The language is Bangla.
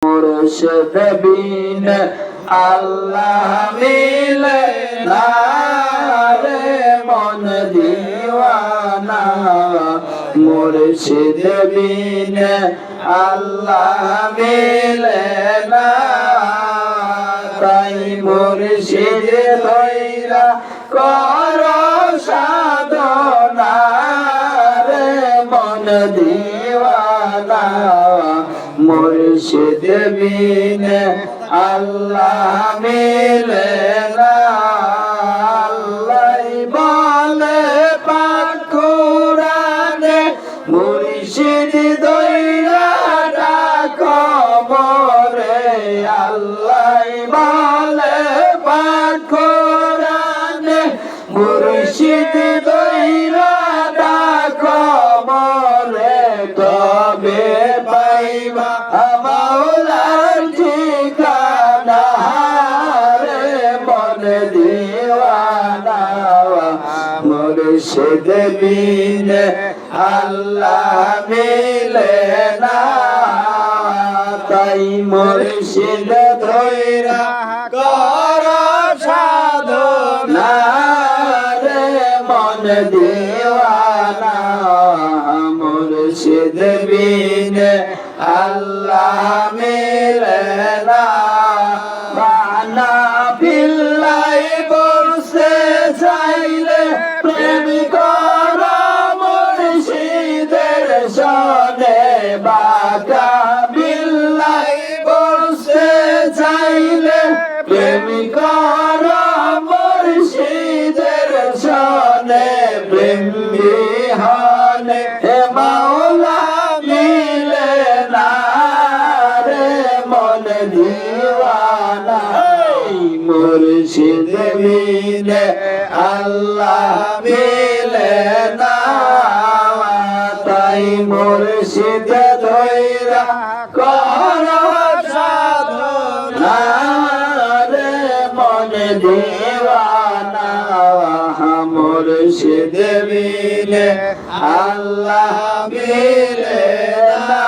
মুর্শিদ বিন আল্লাহ মিলে না রে মন দিওয়ানা। মুর্শিদ বিন আল্লাহ মিলে না, তাই মুর্শিদ লইলা কর সাধনা রে মন দিওয়ানা। মুর্শিদ বিন আল্লাহ মিলে না। আল্লাহ বলে পাক কুরআনে, মুর্শিদ দইরা ডাকো মোরে। আল্লাহ বলে পাক কুরআনে, মুর্শিদ দইরা ডাকো মোরে। তবে পাইবা মাওলার ঠিকানা রে মন দিওয়ানা। মুর্শিদ বিন আল্লাহ মিলে না, তাই মুর্শিদ ধইরা কর সাধনা রে মন দিওয়ানা। মুর্শিদ বিন আল্লাহ মিলে না। মানা বিল্লাই বসে চাইলে প্রেম কর মুর্শিদের সনে। বাঁকা বিল্লাই বসে চাইলে প্রেম কর মুর্শিদের সনে। প্রেম বিহনে মাওলা মিলে না রে মন দিওয়ানা। মুর্শিদ বিন আল্লাহ মিলে না, তাই মুর্শিদ ধইরা কর সাধনা রে মন দিওয়ানা। মুর্শিদ বিন আল্লাহ মিলে না।